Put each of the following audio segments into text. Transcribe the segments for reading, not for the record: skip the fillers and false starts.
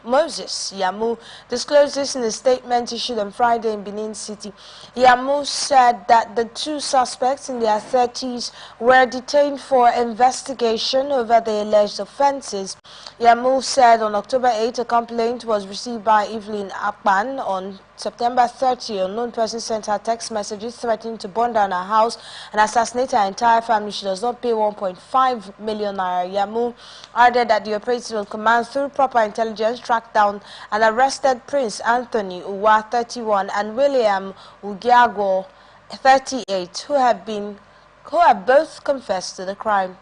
Moses Yamu disclosed this in a statement issued on Friday in Benin City. Yamu said that the two suspects in their 30s were detained for investigation over the alleged offenses. Yamu said on October 8 a complaint was received by Evelyn Akpan. On September 30, a unknown person sent her text messages threatening to burn down her house and assassinate her entire family. She does not pay 1.5 million naira. Yamu added that the operative command, through proper intelligence, tracked down and arrested Prince Anthony Uwa, 31, and William Ugiago, 38, who have both confessed to the crime.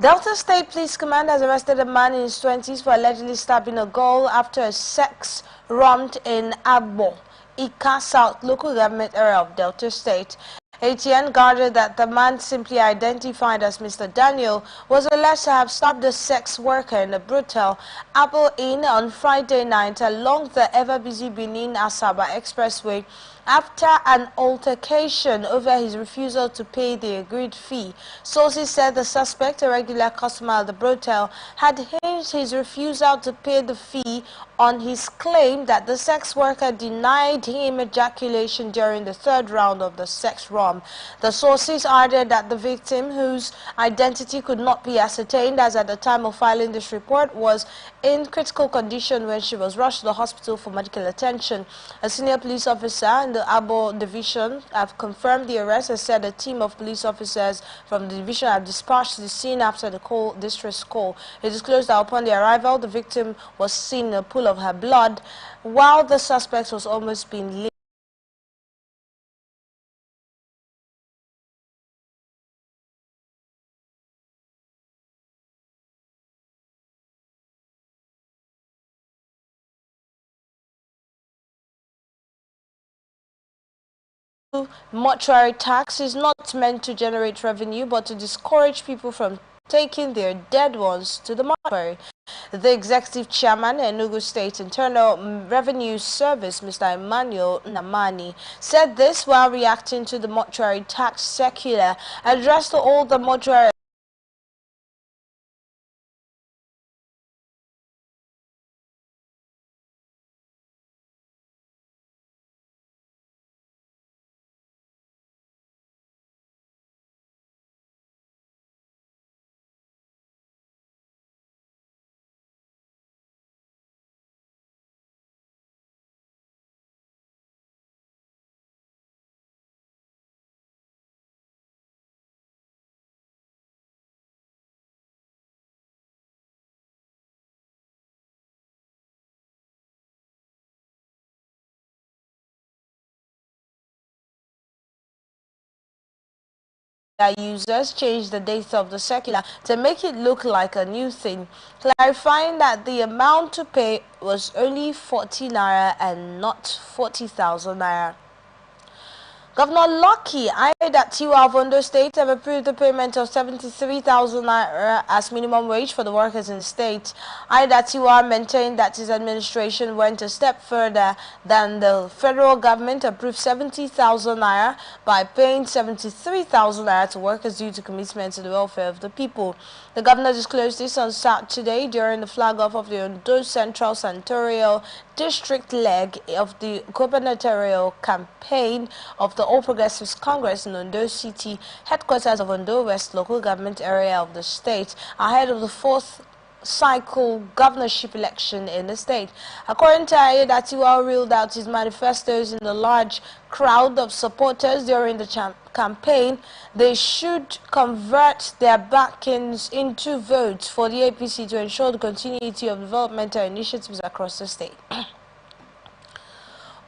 Delta State Police Command has arrested a man in his 20s for allegedly stabbing a girl after a sex romp in Agbo, Ika South local government area of Delta State. ATN gathered that the man, simply identified as Mr. Daniel, was alleged to have stabbed a sex worker in a brutal Apple Inn on Friday night along the ever-busy Benin-Asaba Expressway after an altercation over his refusal to pay the agreed fee. Sources said the suspect, a regular customer at the brothel, had hinged his refusal to pay the fee on his claim that the sex worker denied him ejaculation during the third round of the sex romp. The sources added that the victim, whose identity could not be ascertained as at the time of filing this report, was in critical condition when she was rushed to the hospital for medical attention. A senior police officer in the Abo division have confirmed the arrest and said a team of police officers from the division have dispatched to the scene after the distress call. It disclosed that upon the arrival, the victim was seen in a pool of her blood, while the suspect was almost being mortuary tax is not meant to generate revenue but to discourage people from taking their dead ones to the mortuary. The executive chairman, Enugu State Internal Revenue Service, Mr. Emmanuel Namani, said this while reacting to the mortuary tax circular addressed to all the mortuary users changed the date of the circular to make it look like a new thing, clarifying that the amount to pay was only 40 naira and not 40,000 naira. Governor Lucky Aiyedatiwa of Ondo State have approved the payment of 73,000 naira as minimum wage for the workers in the state. Aiyedatiwa maintained that his administration went a step further than the federal government approved 70,000 naira by paying 73,000 naira to workers due to commitment to the welfare of the people. The governor disclosed this on Saturday during the flag-off of the Ondo Central Senatorial District leg of the gubernatorial campaign of the All Progressives Congress in Ondo City, headquarters of Ondo West local government area of the state, ahead of the fourth cycle governorship election in the state. According to Aiyedatiwa, reeled out his manifestos in the large crowd of supporters during the campaign. They should convert their backings into votes for the APC to ensure the continuity of developmental initiatives across the state.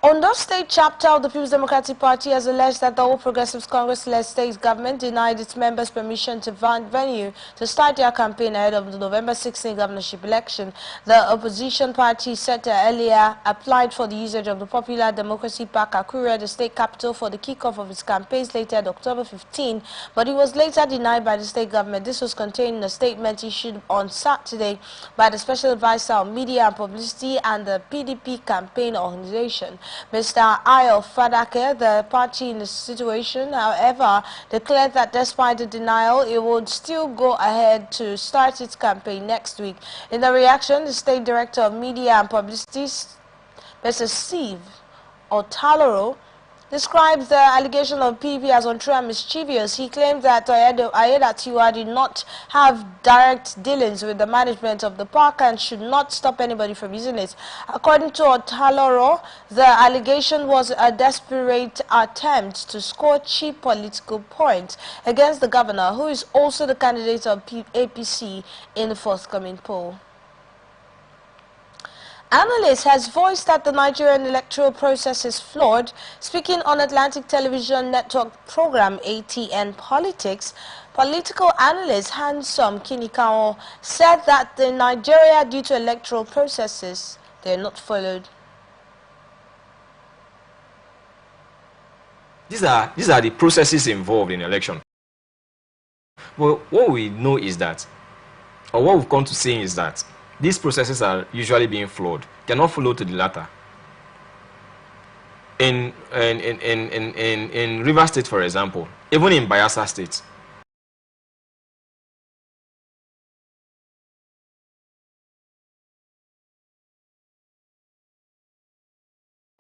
Ondo State chapter of the People's Democratic Party has alleged that the All Progressives Congress-led state government denied its members permission to venue to start their campaign ahead of the November 16 governorship election. The opposition party said earlier applied for the usage of the Popular Democracy Park, Akure, the state capital, for the kickoff of its campaign slated October 15, but it was later denied by the state government. This was contained in a statement issued on Saturday by the Special Advisor on Media and Publicity and the PDP campaign organization. Mr. Ayo Fadake, the party in the situation, however, declared that despite the denial, it would still go ahead to start its campaign next week. In the reaction, the State Director of Media and Publicity, Mr. Steve Otaloro, describes the allegation of PDP as untrue and mischievous. He claims that Ayedatiwa did not have direct dealings with the management of the park and should not stop anybody from using it. According to Otaloro, the allegation was a desperate attempt to score cheap political points against the governor, who is also the candidate of APC in the forthcoming poll. Analyst has voiced that the Nigerian electoral process is flawed. Speaking on Atlantic Television Network program ATN Politics, political analyst Handsome Kinikao said that in Nigeria, due to electoral processes, they are not followed. These are the processes involved in election. Well, what we know is that, or what we've come to see is that, these processes are usually being flawed. They are not followed to the latter. In Rivers State, for example, even in Bayelsa State,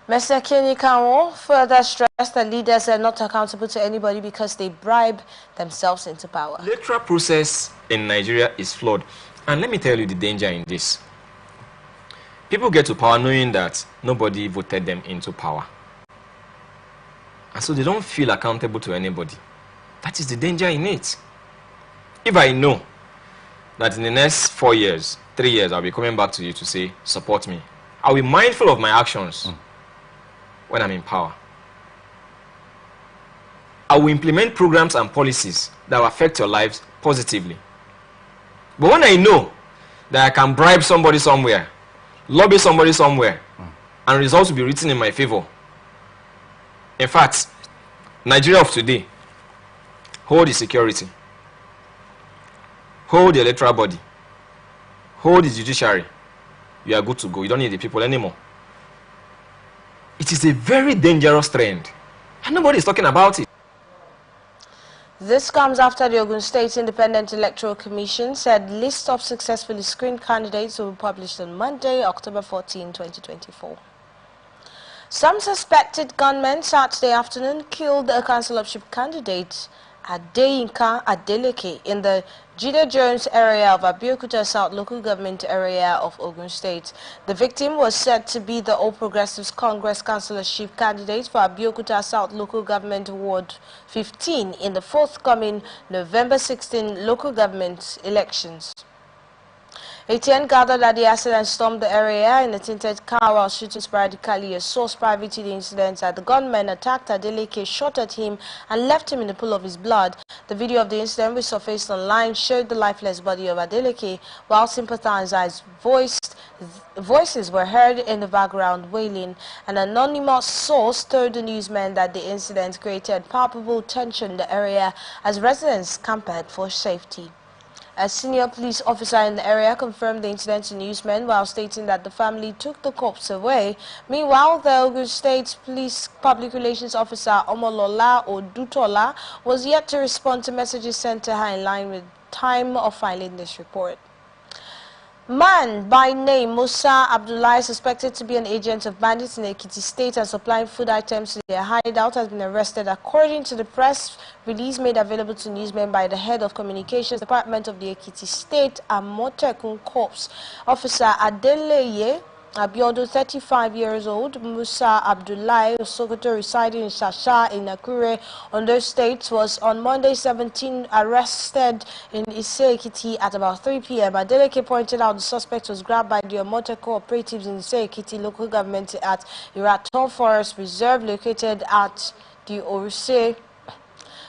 Mr. Kinikao further stressed that leaders are not accountable to anybody because they bribe themselves into power. The electoral process in Nigeria is flawed. And let me tell you the danger in this. People get to power knowing that nobody voted them into power. And so they don't feel accountable to anybody. That is the danger in it. If I know that in the next 4 years, 3 years, I'll be coming back to you to say, support me, I'll be mindful of my actions when I'm in power. I will implement programs and policies that will affect your lives positively. But when I know that I can bribe somebody somewhere, lobby somebody somewhere, and results will be written in my favor. In fact, Nigeria of today, hold the security, hold the electoral body, hold the judiciary. You are good to go. You don't need the people anymore. It is a very dangerous trend, and nobody is talking about it. This comes after the Ogun State Independent Electoral Commission said list of successfully screened candidates will be published on Monday, October 14, 2024. Some suspected gunmen Saturday afternoon killed a councillorship candidate Adeyinka Adeleke in the Jide Jones area of Abeokuta South local government area of Ogun State. The victim was said to be the All Progressives Congress councillorship candidate for Abeokuta South local government ward 15 in the forthcoming November 16 local government elections. ATN gathered that the assailant stormed the area in a tinted car while shooting sporadically. A source private to the incident that the gunman attacked Adeleke, shot at him and left him in a pool of his blood. The video of the incident, which surfaced online, showed the lifeless body of Adeleke, while sympathizers' voices were heard in the background wailing. An anonymous source told the newsman that the incident created palpable tension in the area as residents camped for safety. A senior police officer in the area confirmed the incident to newsmen while stating that the family took the corpse away. Meanwhile, the Ogun State Police Public Relations Officer Omolola Odutola was yet to respond to messages sent to her in line with time of filing this report. Man by name Musa Abdullahi, suspected to be an agent of bandits in Ekiti State and supplying food items to their hideout, has been arrested according to the press release made available to newsmen by the head of communications department of the Ekiti State Amotekun Corps, Officer Adeleye Abiodun, 35 years old. Musa Abdullahi Sokoto, residing in Shasha in Akure, Ondo State, was on Monday 17 arrested in Ise-Ekiti at about 3 p.m. Adeleke pointed out the suspect was grabbed by the Omote cooperatives in Ise-Ekiti local government at Iraton Forest Reserve located at the Oruse.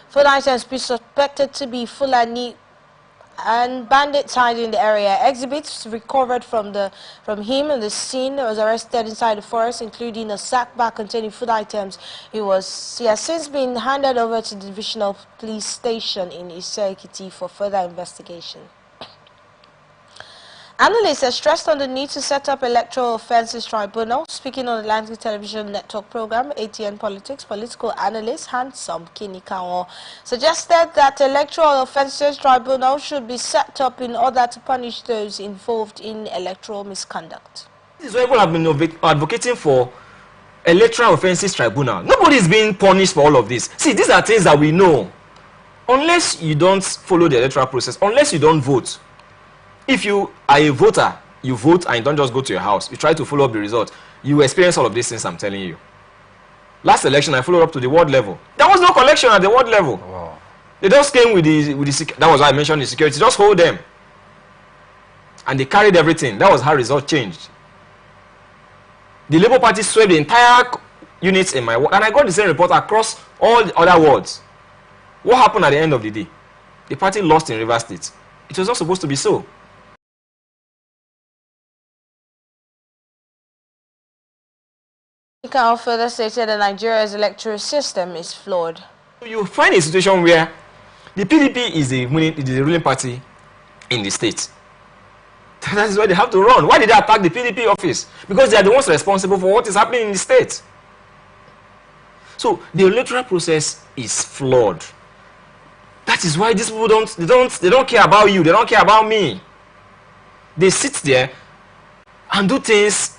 Food items suspected to be Fulani and bandits hiding in the area. Exhibits recovered from him in the scene was arrested inside the forest, including a sack bag containing food items. He has since been handed over to the divisional police station in Ise-Ekiti for further investigation. Analysts have stressed on the need to set up electoral offences tribunal. Speaking on the Atlantic Television Network program, ATN Politics, political analyst Handsome Kinikawa suggested that electoral offences tribunal should be set up in order to punish those involved in electoral misconduct. This is why people have been advocating for electoral offences tribunal. Nobody is being punished for all of this. See, these are things that we know. Unless you don't follow the electoral process, unless you don't vote. If you are a voter, you vote and you don't just go to your house. You try to follow up the result. You experience all of these things I'm telling you. Last election, I followed up to the ward level. There was no collection at the ward level. Wow. They just came with the that was why I mentioned the security. Just hold them. And they carried everything. That was how result changed. The Labour Party swept the entire units in my ward. And I got the same report across all the other wards. What happened at the end of the day? The party lost in Rivers State. It was not supposed to be so. Khan further stated that Nigeria's electoral system is flawed. You find a situation where the PDP is the ruling party in the state. That is why they have to run. Why did they attack the PDP office? Because they are the ones responsible for what is happening in the state. So the electoral process is flawed. That is why these people don't care about you. They don't care about me. They sit there and do things.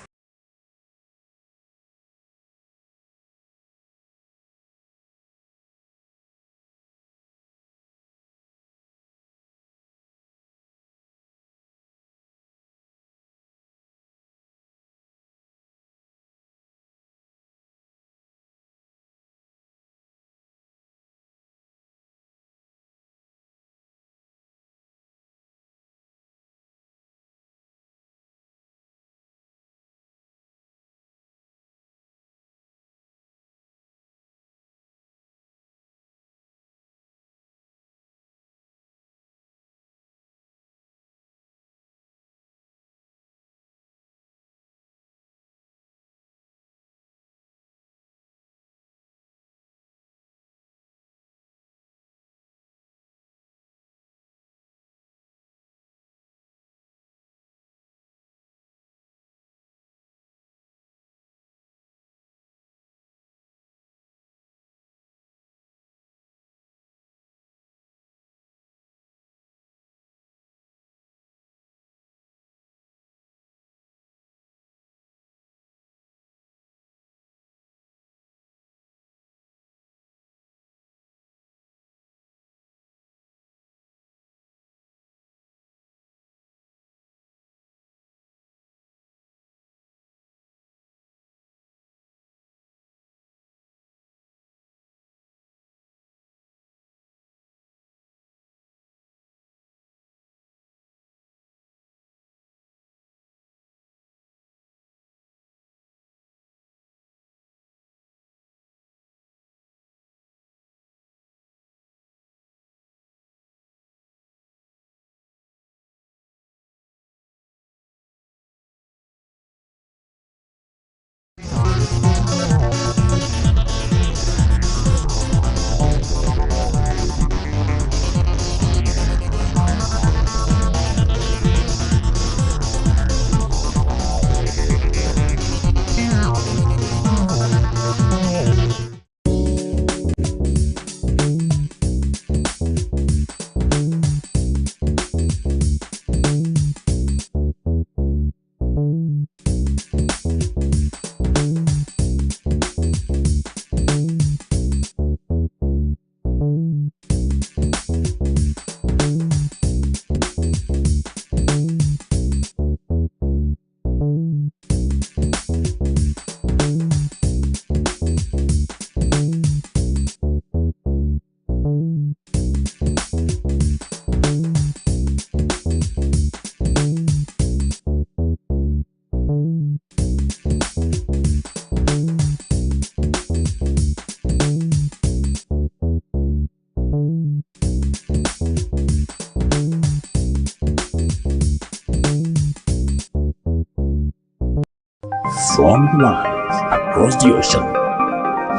From the lands across the ocean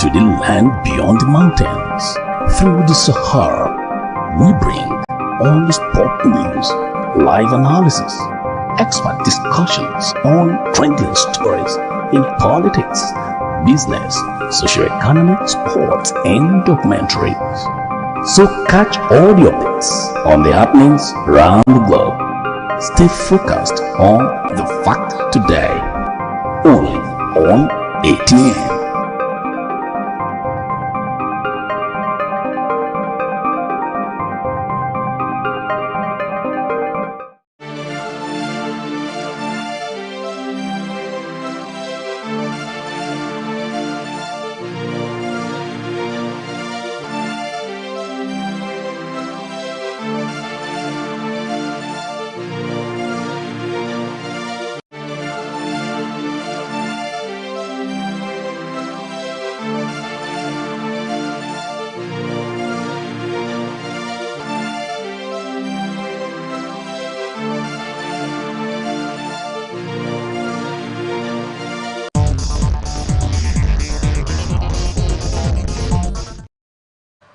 to the land beyond the mountains, through the Sahara, we bring all the sport news, live analysis, expert discussions on trending stories in politics, business, socio-economic, sports, and documentaries. So catch all the updates on the happenings around the globe. Stay focused on the fact today, only on ATN.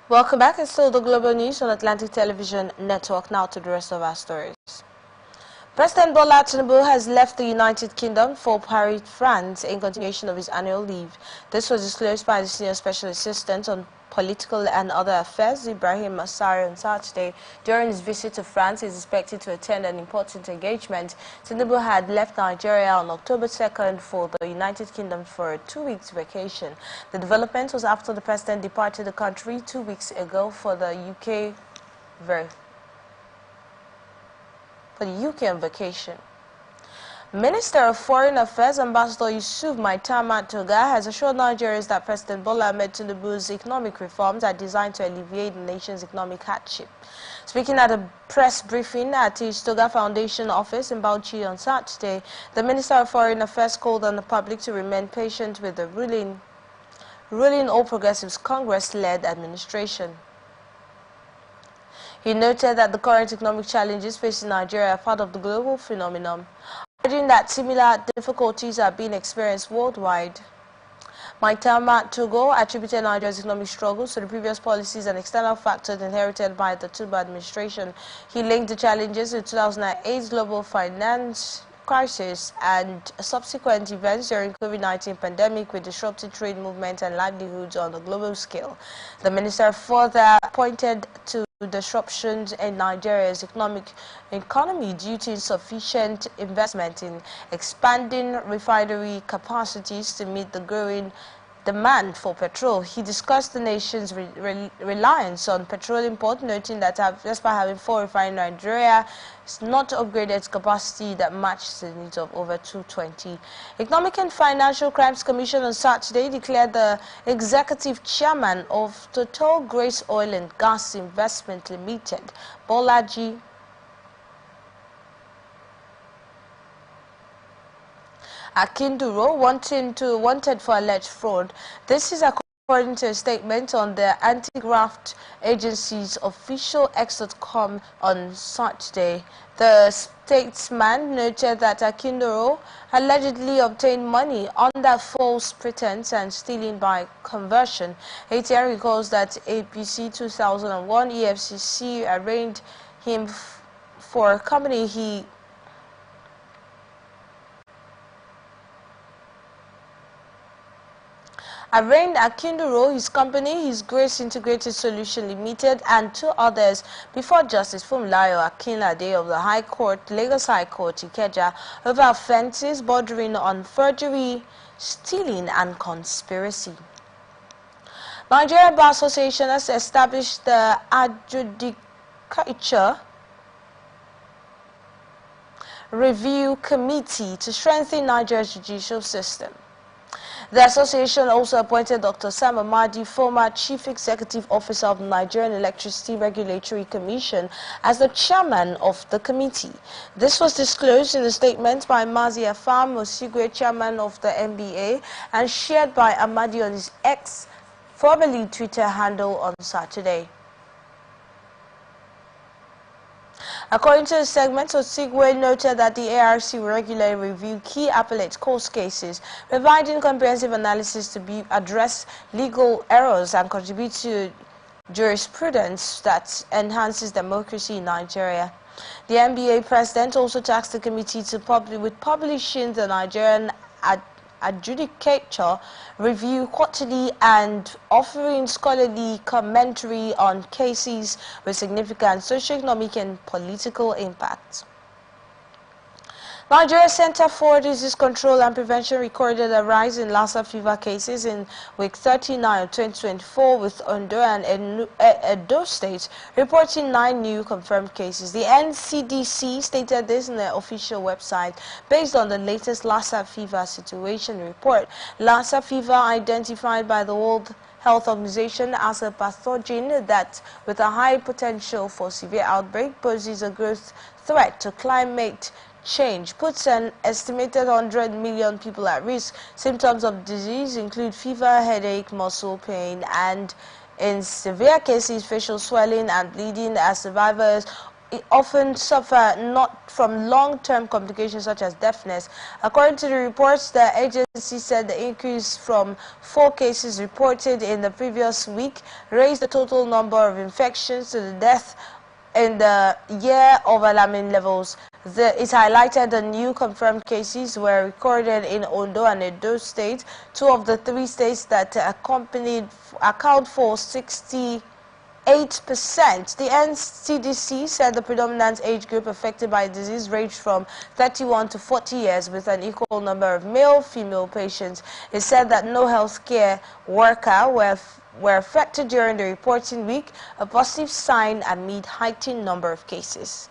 Welcome back. It's still the global news on Atlantic Television Network. Now to the rest of our stories. President Bola Tinubu has left the United Kingdom for Paris, France, in continuation of his annual leave. This was disclosed by the Senior Special Assistant on Political and Other Affairs, Ibrahim Masari, on Saturday. During his visit to France, he is expected to attend an important engagement. Tinubu had left Nigeria on October 2nd for the United Kingdom for a 2-week vacation. The development was after the president departed the country 2 weeks ago for the UK on vacation. Minister of Foreign Affairs Ambassador Yusuf Maitama Toga has assured Nigerians that President Bola Ahmed Tinubu's economic reforms are designed to alleviate the nation's economic hardship. Speaking at a press briefing at his Toga Foundation office in Bauchi on Saturday, the Minister of Foreign Affairs called on the public to remain patient with the ruling All Progressives Congress-led administration. He noted that the current economic challenges facing Nigeria are part of the global phenomenon, urging that similar difficulties are being experienced worldwide. Maitama Togo attributed Nigeria's economic struggles to the previous policies and external factors inherited by the Tinubu administration. He linked the challenges in 2008 global finance crisis and subsequent events during COVID-19 pandemic with disrupted trade movements and livelihoods on a global scale. The minister further pointed to disruptions in Nigeria's economy due to insufficient investment in expanding refinery capacities to meet the growing demand for petrol. He discussed the nation's reliance on petrol import, noting that despite having 4 refineries, Nigeria has not upgraded its capacity that matches the needs of over 220. Economic and Financial Crimes Commission on Saturday declared the executive chairman of Total Grace Oil and Gas Investment Limited, Bolaji Akinduro, wanted for alleged fraud. This is according to a statement on the Anti-Graft Agency's official X.com on Saturday. The statesman noted that Akinduro allegedly obtained money under false pretense and stealing by conversion. ATN recalls that APC 2001 EFCC arraigned him for a company he arraigned Akinduro, his company, His Grace Integrated Solution Limited, and 2 others before Justice Funmilayo Akinlade of the High Court, Lagos High Court, Ikeja, over offences bordering on forgery, stealing, and conspiracy. Nigeria Bar Association has established the Adjudicature Review Committee to strengthen Nigeria's judicial system. The association also appointed Dr. Sam Amadi, former Chief Executive Officer of the Nigerian Electricity Regulatory Commission, as the chairman of the committee. This was disclosed in a statement by Mazi Afam Osigwe, chairman of the NBA, and shared by Amadi on his X, formerly Twitter handle, on Saturday. According to the segment, Osigwe noted that the ARC will regularly review key appellate court cases, providing comprehensive analysis to address legal errors and contribute to jurisprudence that enhances democracy in Nigeria. The NBA president also tasked the committee to publishing the Nigerian Adjudicator Review quarterly and offering scholarly commentary on cases with significant socio-economic and political impacts. Nigeria Center for Disease Control and Prevention recorded a rise in Lassa fever cases in week 39 of 2024, with Ondo and Edo states reporting 9 new confirmed cases. The NCDC stated this in their official website based on the latest Lassa fever situation report. Lassa fever, identified by the World Health Organization as a pathogen that, with a high potential for severe outbreak, poses a growth threat to climate change, puts an estimated 100 million people at risk. Symptoms of disease include fever, headache, muscle pain, and in severe cases, facial swelling and bleeding, as survivors often suffer not from long-term complications such as deafness. According to the reports, the agency said the increase from 4 cases reported in the previous week raised the total number of infections to the death in the year of alarming levels. It highlighted the new confirmed cases were recorded in Ondo and Edo states, 2 of the 3 states that account for 68%. The NCDC said the predominant age group affected by the disease ranged from 31 to 40 years, with an equal number of male-female patients. It said that no healthcare worker were affected during the reporting week, a positive sign amid heightened number of cases.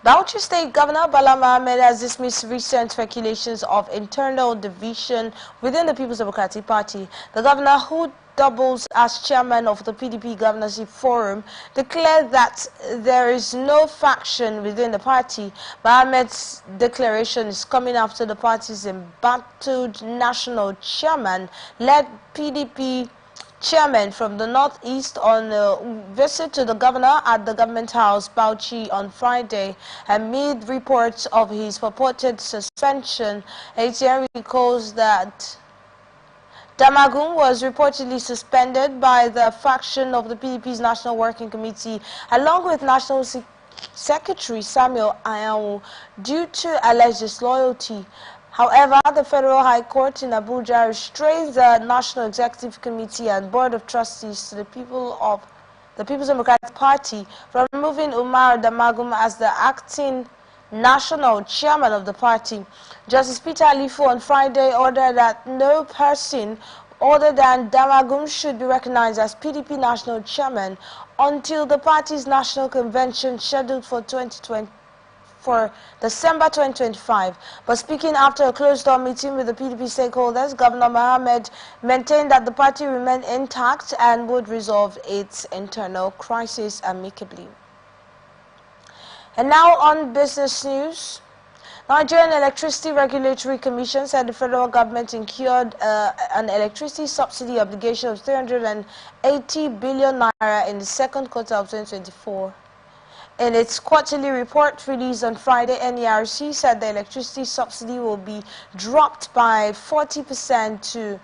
Bauchi State Governor Bala Mohammed has dismissed recent speculations of internal division within the People's Democratic Party. The governor, who doubles as chairman of the PDP Governorship Forum, declared that there is no faction within the party. Mohammed's declaration is coming after the party's embattled national chairman led PDP chairman from the northeast on a visit to the governor at the government house, Bauchi, on Friday, amid reports of his purported suspension. ATN recalls that Damagum was reportedly suspended by the faction of the PDP's National Working Committee, along with National Secretary Samuel Ayawu, due to alleged disloyalty. However, the Federal High Court in Abuja restrained the National Executive Committee and Board of Trustees to the People's Democratic Party from removing Umar Damagum as the acting national chairman of the party. Justice Peter Alifu on Friday ordered that no person other than Damagum should be recognized as PDP national chairman until the party's national convention scheduled for December 2025. But speaking after a closed-door meeting with the PDP stakeholders, Governor Mohammed maintained that the party remained intact and would resolve its internal crisis amicably. And now on business news. Nigerian Electricity Regulatory Commission said the federal government incurred an electricity subsidy obligation of 380 billion naira in the second quarter of 2024. In its quarterly report released on Friday, NERC said the electricity subsidy will be dropped by 40% to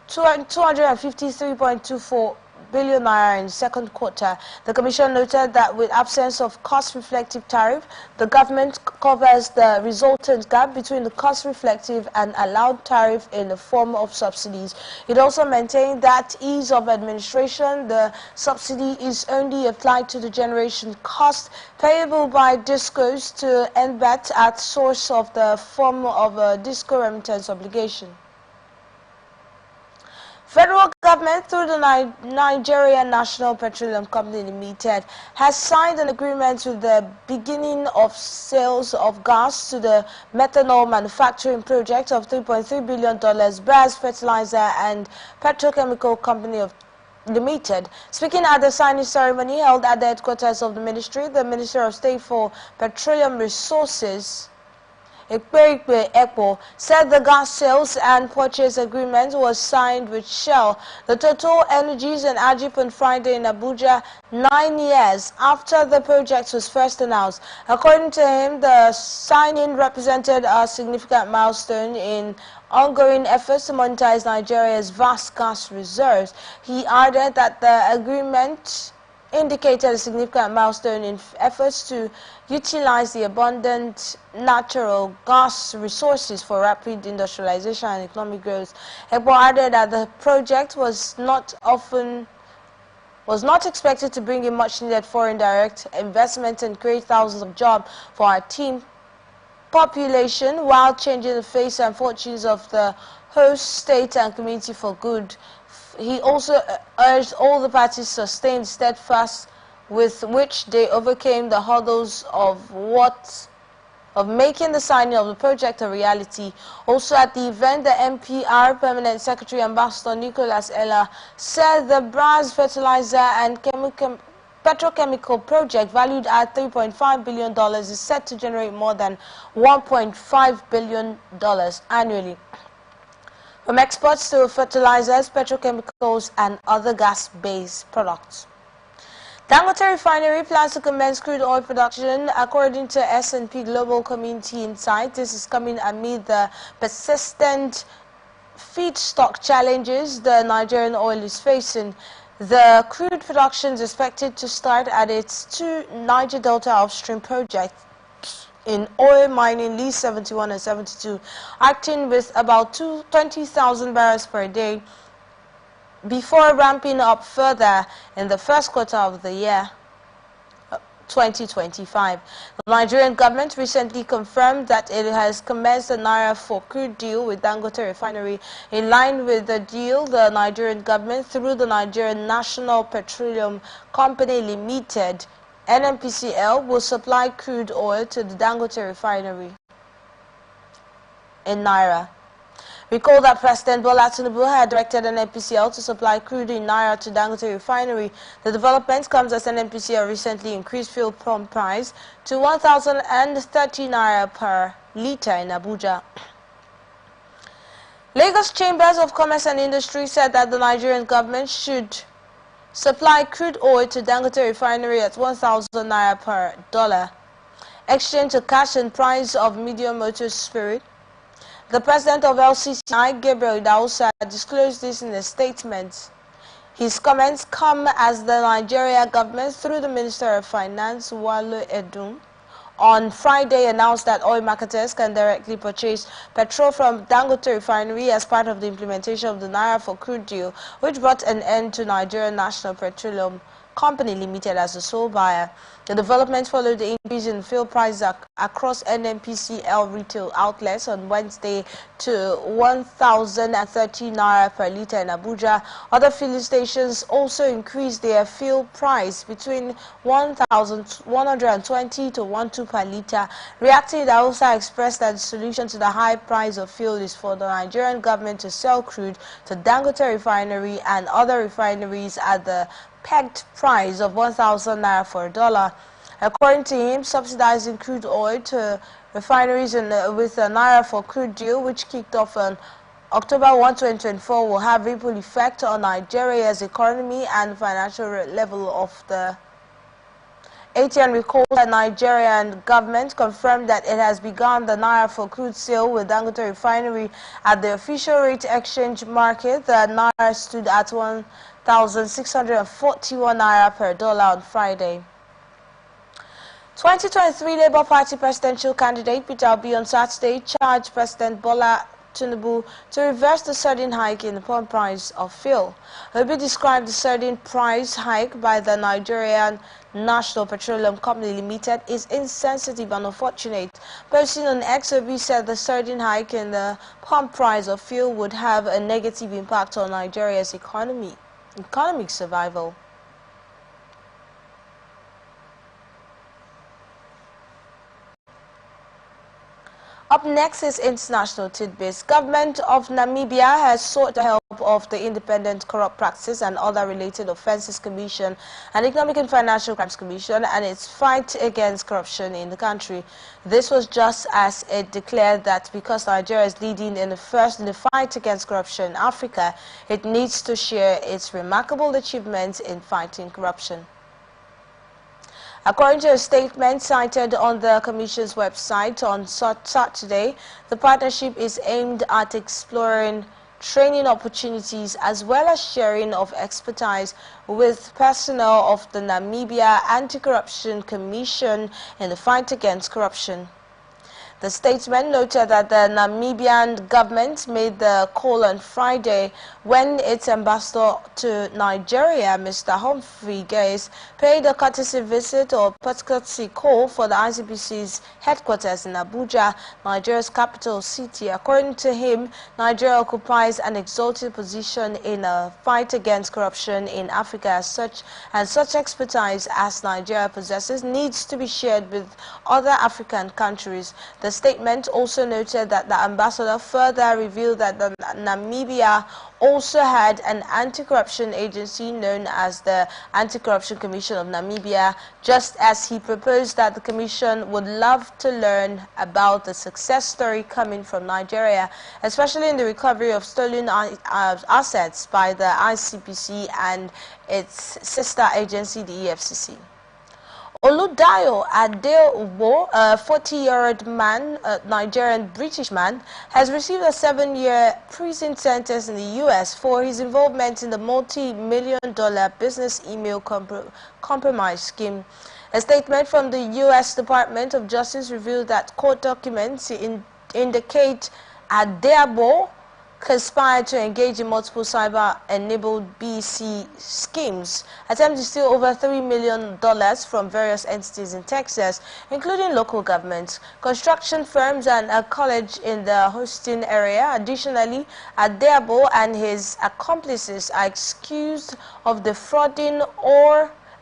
253.24 billion naira in the second quarter. The Commission noted that with absence of cost-reflective tariff, the government covers the resultant gap between the cost-reflective and allowed tariff in the form of subsidies. It also maintained that ease of administration, the subsidy is only applied to the generation cost payable by discos to NBET at source of the form of a disco remittance obligation. Federal government, through the Nigerian National Petroleum Company Limited, has signed an agreement with the beginning of sales of gas to the methanol manufacturing project of $3.3 billion, Bras Fertilizer and Petrochemical Company of Limited. Speaking at the signing ceremony held at the headquarters of the ministry, the Minister of State for Petroleum Resources, Ekpe Ekpo, said the gas sales and purchase agreement was signed with Shell, the Total Energies and Ajip on Friday in Abuja, 9 years after the project was first announced. According to him, the signing represented a significant milestone in ongoing efforts to monetize Nigeria's vast gas reserves. He added that the agreement indicated a significant milestone in efforts to utilize the abundant natural gas resources for rapid industrialization and economic growth. Ekpo added that the project was not expected to bring in much needed foreign direct investment and create thousands of jobs for our team population while changing the face and fortunes of the host state and community for good. He also urged all the parties to sustain steadfast with which they overcame the hurdles of making the signing of the project a reality. Also at the event, the MPR Permanent Secretary Ambassador Nicholas Ella said the Braz fertilizer and petrochemical project valued at $3.5 billion is set to generate more than $1.5 billion annually from exports to fertilizers, petrochemicals, and other gas-based products. Dangote Refinery plans to commence crude oil production according to S&P Global Community Insight. This is coming amid the persistent feedstock challenges the Nigerian oil is facing. The crude production is expected to start at its two Niger Delta upstream projects in oil mining lease 71 and 72, acting with about 20,000 barrels per day before ramping up further in the first quarter of the year 2025. The Nigerian government recently confirmed that it has commenced a Naira for crude deal with Dangote Refinery. In line with the deal, the Nigerian government, through the Nigerian National Petroleum Company Limited, NNPCL, will supply crude oil to the Dangote Refinery in Naira. Recall that President Bola Tinubu had directed NNPCL to supply crude in Naira to Dangote Refinery. The development comes as NNPCL recently increased fuel pump price to 1,030 Naira per litre in Abuja. Lagos Chambers of Commerce and Industry said that the Nigerian government should supply crude oil to Dangote Refinery at 1,000 Naira per dollar, exchange to cash and price of medium motor spirit. The president of LCCI, Gabriel Idahosa, disclosed this in a statement. His comments come as the Nigeria government, through the Minister of Finance, Wale Edun, on Friday announced that oil marketers can directly purchase petrol from Dangote Refinery as part of the implementation of the Naira for crude deal, which brought an end to Nigerian National Petroleum Company Limited as the sole buyer. The development followed the increase in fuel prices across NNPCL retail outlets on Wednesday to 1,030 Naira per litre in Abuja. Other filling stations also increased their fuel price between 1,120 to 1,200 per litre. Reacting, they also expressed that the solution to the high price of fuel is for the Nigerian government to sell crude to Dangote Refinery and other refineries at the pegged price of 1,000 Naira for a dollar. According to him, subsidizing crude oil to refineries with a Naira for crude deal, which kicked off on October 1, 2024, will have ripple effect on Nigeria's economy and financial level of the ATN. Recalls that Nigerian government confirmed that it has begun the Naira for crude sale with Dangote Refinery at the official rate exchange market. The Naira stood at 1,641 Naira per dollar on Friday. 2023 Labour Party presidential candidate Peter Obi on Saturday charged President Bola Tinubu to reverse the sudden hike in the pump price of fuel. Obi described the sudden price hike by the Nigerian National Petroleum Company Limited is insensitive and unfortunate. Posting on X, Obi said the sudden hike in the pump price of fuel would have a negative impact on Nigeria's economic survival. Up next is international tidbits. Government of Namibia has sought the help of the Independent Corrupt Practices and Other Related Offences Commission and Economic and Financial Crimes Commission and its fight against corruption in the country. This was just as it declared that because Nigeria is leading in the fight against corruption in Africa, it needs to share its remarkable achievements in fighting corruption. According to a statement cited on the Commission's website on Saturday, the partnership is aimed at exploring training opportunities, as well as sharing of expertise with personnel of the Namibia Anti-Corruption Commission in the fight against corruption. The statement noted that the Namibian government made the call on Friday when its ambassador to Nigeria, Mr. Humphrey Gates, paid a courtesy visit or courtesy call for the ICPC's headquarters in Abuja, Nigeria's capital city. According to him, Nigeria occupies an exalted position in a fight against corruption in Africa and such expertise as Nigeria possesses needs to be shared with other African countries. The statement also noted that the ambassador further revealed that Namibia also had an anti-corruption agency known as the Anti-Corruption Commission of Namibia, just as he proposed that the commission would love to learn about the success story coming from Nigeria, especially in the recovery of stolen assets by the ICPC and its sister agency, the EFCC. Oludayo Adeowo, a 40-year-old man, a Nigerian-British man, has received a 7-year prison sentence in the U.S. for his involvement in the multi-million-dollar business email compromise scheme. A statement from the U.S. Department of Justice revealed that court documents indicate Adeowo conspired to engage in multiple cyber-enabled BC schemes, attempting to steal over $3 million from various entities in Texas, including local governments, construction firms, and a college in the Houston area. Additionally, Adeowo and his accomplices are accused of defrauding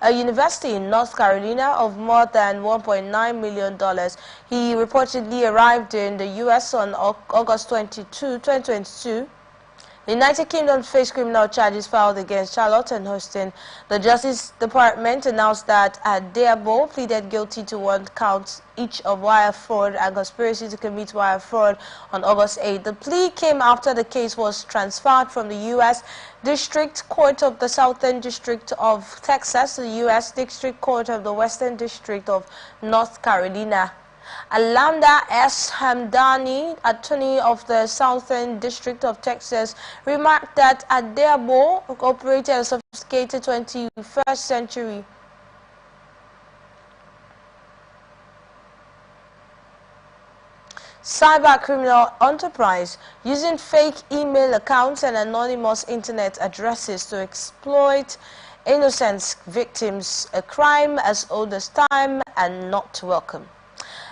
a university in North Carolina of more than $1.9 million. He reportedly arrived in the U.S. on August 22, 2022. The United Kingdom faced criminal charges filed against Charlotte and Houston. The Justice Department announced that Adeowo pleaded guilty to 1 count each of wire fraud and conspiracy to commit wire fraud on August 8. The plea came after the case was transferred from the U.S. District Court of the Southern District of Texas to the U.S. District Court of the Western District of North Carolina. Alanda S. Hamdani, attorney of the Southern District of Texas, remarked that Adeowo operated a sophisticated 21st century cyber criminal enterprise using fake email accounts and anonymous internet addresses to exploit innocent victims, a crime as old as time and not welcome.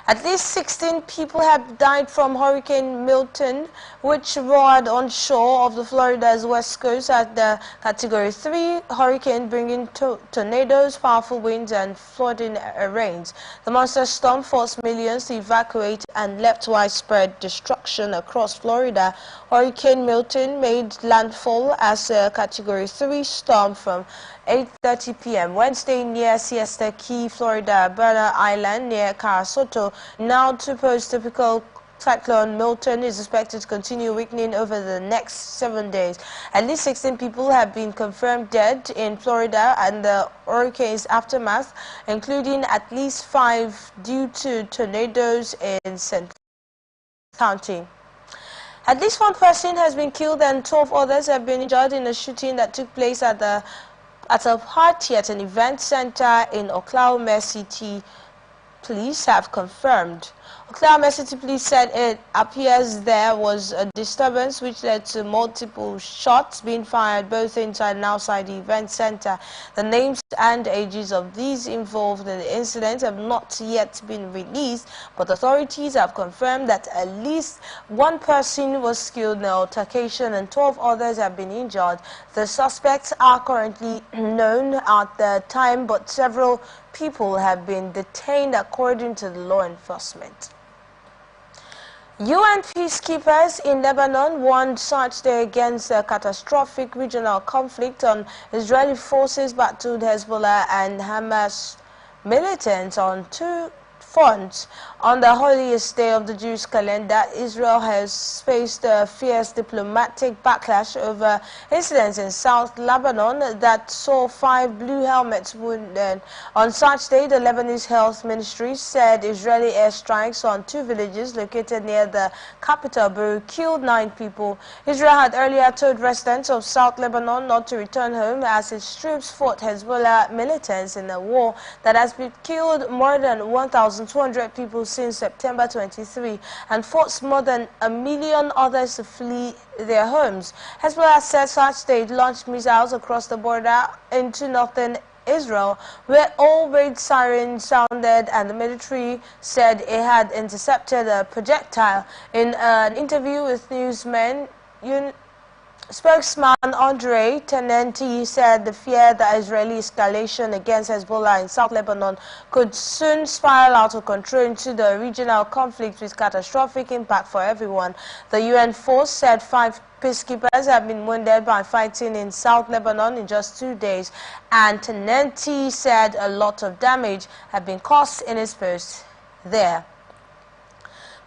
At least 16 people have died from Hurricane Milton, which roared onshore of the Florida's west coast at the Category 3 hurricane, bringing tornadoes, powerful winds, and flooding rains. The monster storm forced millions to evacuate and left widespread destruction across Florida. Hurricane Milton made landfall as a Category 3 storm from 8:30 p.m. Wednesday near Siesta Key, Florida, Bernard Island near Sarasota. Now to post-typical cyclone Milton is expected to continue weakening over the next 7 days. At least 16 people have been confirmed dead in Florida and the hurricane's aftermath, including at least 5 due to tornadoes in St. County. At least 1 person has been killed and 12 others have been injured in a shooting that took place at a party at an event center in Oklahoma City. Police have confirmed. Oklahoma City Police said it appears there was a disturbance which led to multiple shots being fired both inside and outside the event center. The names and ages of these involved in the incident have not yet been released, but authorities have confirmed that at least 1 person was killed in the altercation and 12 others have been injured. The suspects are currently known at the time, but several people have been detained according to the law enforcement. UN peacekeepers in Lebanon warned Saturday against a catastrophic regional conflict on Israeli forces battled Hezbollah and Hamas militants on 2 fronts. On the holiest day of the Jewish calendar, Israel has faced a fierce diplomatic backlash over incidents in South Lebanon that saw 5 blue helmets wounded. On Saturday, the Lebanese Health Ministry said Israeli airstrikes on 2 villages located near the capital Beirut killed 9 people. Israel had earlier told residents of South Lebanon not to return home as its troops fought Hezbollah militants in a war that has killed more than 1,200 people since September 23 and forced more than 1 million others to flee their homes. Hezbollah said Saturday it launched missiles across the border into northern Israel, where all raid sirens sounded, and the military said it had intercepted a projectile. In an interview with newsmen, spokesman Andrei Tenenti said the fear that Israeli escalation against Hezbollah in South Lebanon could soon spiral out of control into the regional conflict with catastrophic impact for everyone. The UN force said 5 peacekeepers have been wounded by fighting in South Lebanon in just 2 days, and Tenenti said a lot of damage had been caused in his post there.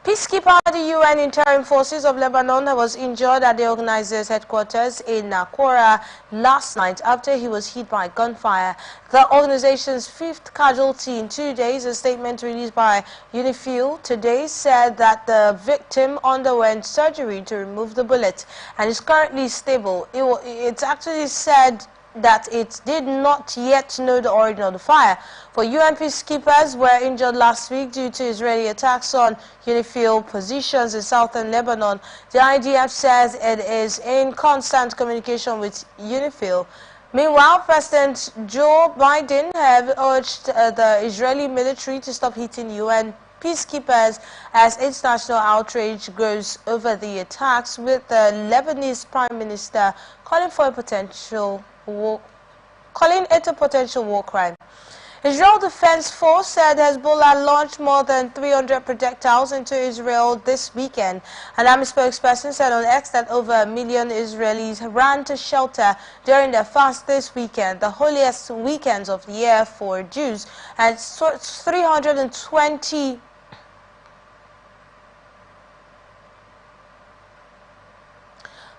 Peacekeeper the UN Interim Forces of Lebanon was injured at the organizer's headquarters in Nakora last night after he was hit by gunfire. The organization's 5th casualty in 2 days. A statement released by UNIFIL today said that the victim underwent surgery to remove the bullet and is currently stable. It's actually said that it did not yet know the origin of the fire. For UN peacekeepers were injured last week due to Israeli attacks on UNIFIL positions in southern Lebanon. The IDF says it is in constant communication with UNIFIL. Meanwhile, President Joe Biden have urged the Israeli military to stop hitting UN peacekeepers as international outrage grows over the attacks, with the Lebanese Prime Minister calling it a potential war crime. Israel Defense Force said Hezbollah launched more than 300 projectiles into Israel this weekend. An army spokesperson said on X that over 1 million Israelis ran to shelter during their fast this weekend, the holiest weekends of the year for Jews, and 320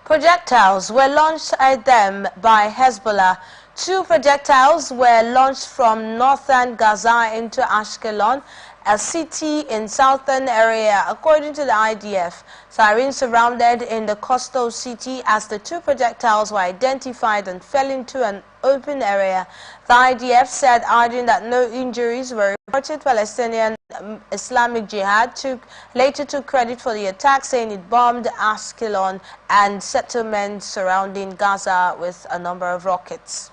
projectiles were launched at them by Hezbollah. 2 projectiles were launched from northern Gaza into Ashkelon, a city in southern area, according to the IDF. Sirens surrounded in the coastal city as the 2 projectiles were identified and fell into an open area. The IDF said, adding that no injuries were reported. Palestinian Islamic Jihad later took credit for the attack, saying it bombed Ashkelon and settlements surrounding Gaza with a number of rockets.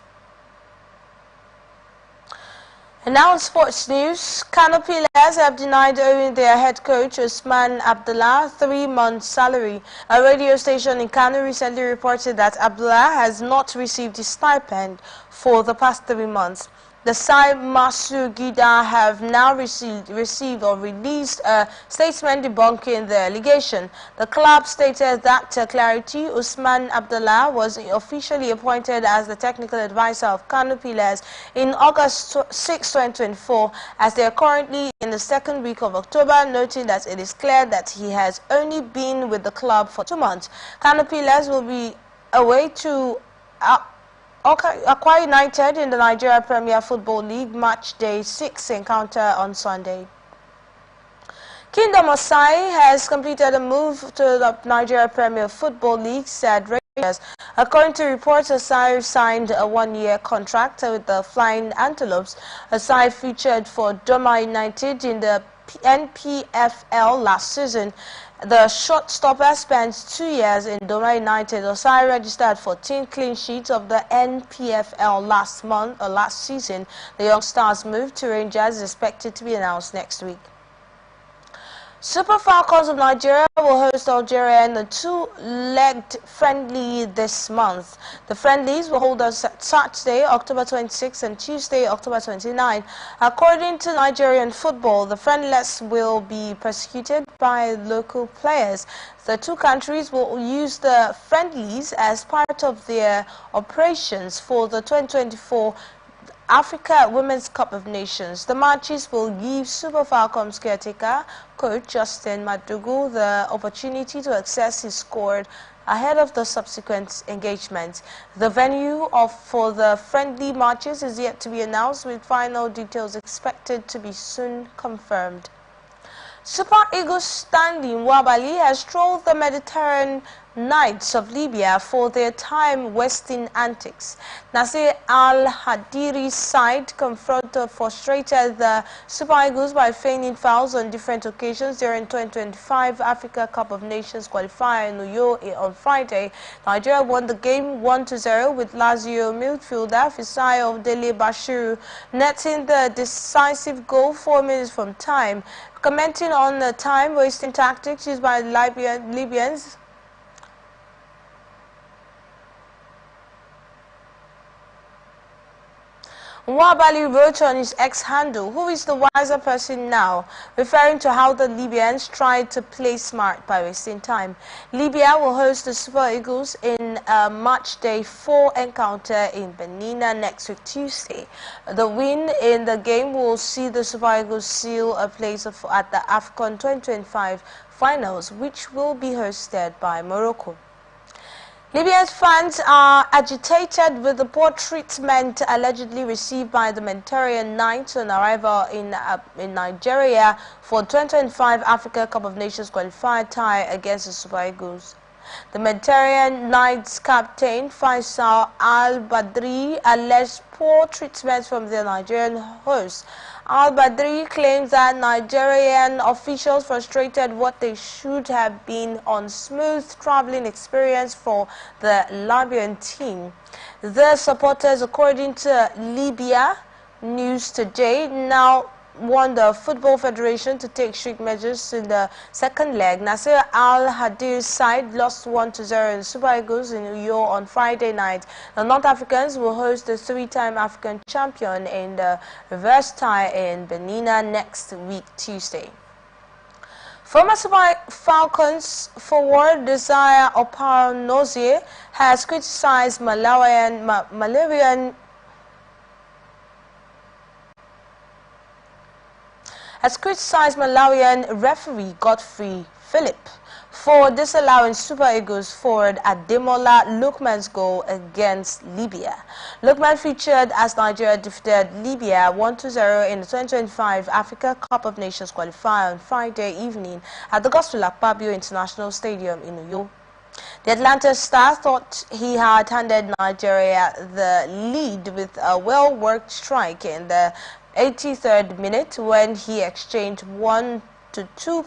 And now in sports news, Kano Pillars have denied owing their head coach Usman Abdullah 3 months' salary. A radio station in Kano recently reported that Abdullah has not received his stipend for the past 3 months. The Sai Masu Gida have now received or released a statement debunking the allegation. The club stated that to clarity, Usman Abdullah was officially appointed as the technical advisor of Kano Pillars in August 6, 2024, as they are currently in the 2nd week of October, noting that it is clear that he has only been with the club for 2 months. Kano Pillars will be away to Akwa United in the Nigeria Premier Football League match day 6 encounter on Sunday. Kingdom Osai has completed a move to the Nigeria Premier Football League, said Rangers. According to reports, Osai signed a 1-year contract with the Flying Antelopes. Osai featured for Doma United in the NPFL last season. The shortstopper spent 2 years in Doma United. Osai registered 14 clean sheets of the NPFL last season. The young star's move to Rangers is expected to be announced next week. Super Falcons of Nigeria will host Algeria in a 2-legged friendly this month. The friendlies will hold on Saturday, October 26 and Tuesday, October 29. According to Nigerian football, the friendlies will be persecuted by local players. The 2 countries will use the friendlies as part of their operations for the 2024 Africa Women's Cup of Nations. The matches will give Super Falcons caretaker coach Justin Madugu the opportunity to assess his squad ahead of the subsequent engagement. The venue for the friendly matches is yet to be announced, with final details expected to be soon confirmed. Super Eagles Stanley Nwabali has strolled the Mediterranean Knights of Libya for their time-wasting antics. Nasser Al-Hadiri's side frustrated the Super Eagles by feigning fouls on different occasions during 2025 Africa Cup of Nations qualifier in Uyo on Friday. Nigeria won the game 1-0 with Lazio midfielder Fisayo Dele Bashiru netting the decisive goal 4 minutes from time. Commenting on the time-wasting tactics used by Libyans, Nwabali wrote on his ex-handle, "Who is the wiser person now?" referring to how the Libyans tried to play smart by wasting time. Libya will host the Super Eagles in a match day 4 encounter in Benin next week Tuesday. The win in the game will see the Super Eagles seal a place at the AFCON 2025 finals, which will be hosted by Morocco. Libya's fans are agitated with the poor treatment allegedly received by the Mediterranean Knights on arrival in Nigeria for 2025 Africa Cup of Nations qualifier tie against the Super Eagles. The Mediterranean Knights captain Faisal Al-Badri alleged poor treatment from their Nigerian hosts. Al-Badri claims that Nigerian officials frustrated what they should have been on smooth traveling experience for the Libyan team. The supporters, according to Libya News Today, now want the Football Federation to take strict measures in the second leg. Nasser Al-Hadir's side lost 1-0 in Super Eagles in Uyo on Friday night. The North Africans will host the 3-time African champion in the reverse tie in Benin next week Tuesday. Former Super Falcons forward Desire Opanozie has criticized Malawian referee Godfrey Philip for disallowing Super Eagles forward Ademola Lookman's goal against Libya. Lookman featured as Nigeria defeated Libya 1-0 in the 2025 Africa Cup of Nations qualifier on Friday evening at the Gospel Akpabio International Stadium in Uyo. The Atlanta Star thought he had handed Nigeria the lead with a well-worked strike in the 83rd minute when he exchanged 1-2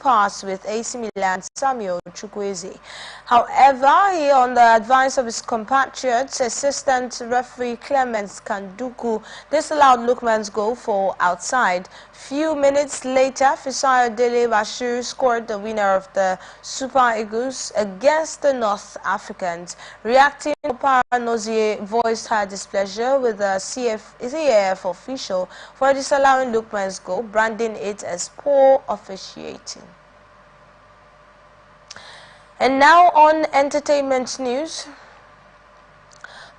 pass with AC Milan's Samuel Chukwueze. However, he, on the advice of his compatriots, assistant referee Clemens Kanduku disallowed Lookman's goal for outside. Few minutes later, Fisayo Dele Bashiru scored the winner of the Super Eagles against the North Africans. Reacting, Opanozie voiced her displeasure with the CAF official for disallowing Lookman's goal, branding it as poor officiating. And now on entertainment news.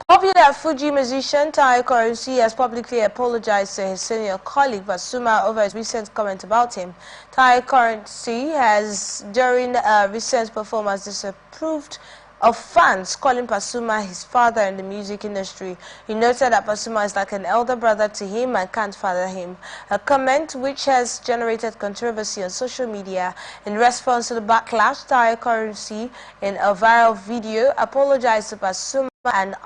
Popular Fuji musician Tai Currency has publicly apologized to his senior colleague Pasuma over his recent comment about him. Tai Currency has, during a recent performance, disapproved of fans calling Pasuma his father in the music industry. He noted that Pasuma is like an elder brother to him and can't father him, a comment which has generated controversy on social media. In response to the backlash, Tai Currency, in a viral video, apologized to Pasuma and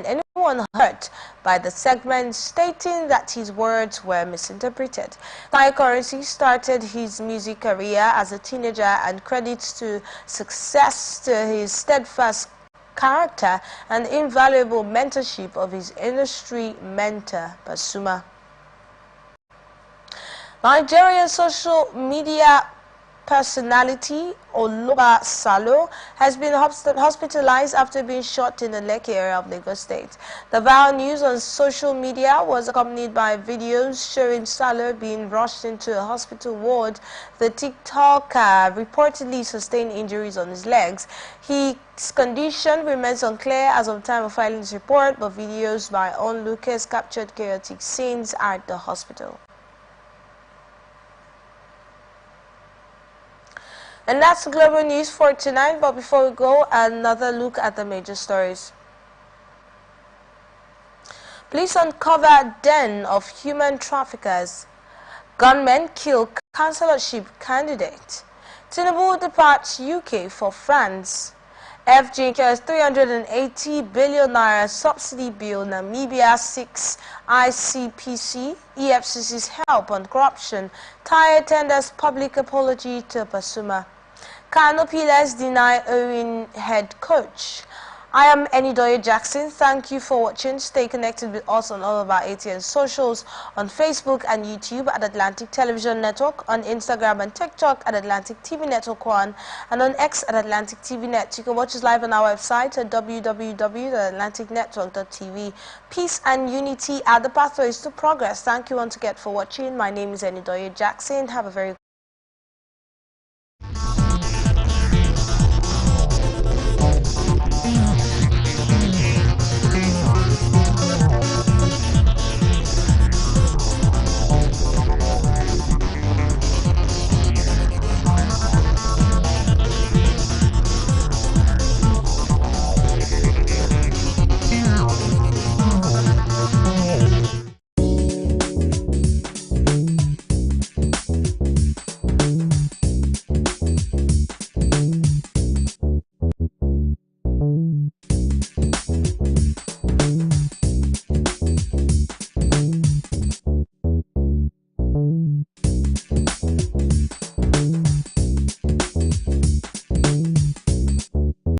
anyone hurt by the segment, stating that his words were misinterpreted. Tai Currency started his music career as a teenager and credits to success to his steadfast character and invaluable mentorship of his industry mentor, Pasuma. Nigerian social media personality Oloba Salo has been hospitalized after being shot in the Lekki area of Lagos State. The viral news on social media was accompanied by videos showing Salo being rushed into a hospital ward. The TikToker reportedly sustained injuries on his legs. His condition remains unclear as of time of filing this report, but videos by onlookers captured chaotic scenes at the hospital. And that's the global news for tonight, but before we go, another look at the major stories. Police uncover den of human traffickers. Gunmen kill councillorship candidate. Tinubu departs UK for France. FG incurs 380 billion naira subsidy bill. Namibia seeks ICPC, EFCC's help on corruption. Tire tenders public apology to Basuma. Kano Pillars deny owing head coach. I am Enidoye Jackson. Thank you for watching. Stay connected with us on all of our ATN socials, on Facebook and YouTube at Atlantic Television Network, on Instagram and TikTok at Atlantic TV Network 1, and on X at Atlantic TV Net. You can watch us live on our website at www.atlanticnetwork.tv. Peace and unity are the pathways to progress. Thank you once again for watching. My name is Enidoye Jackson. Have a very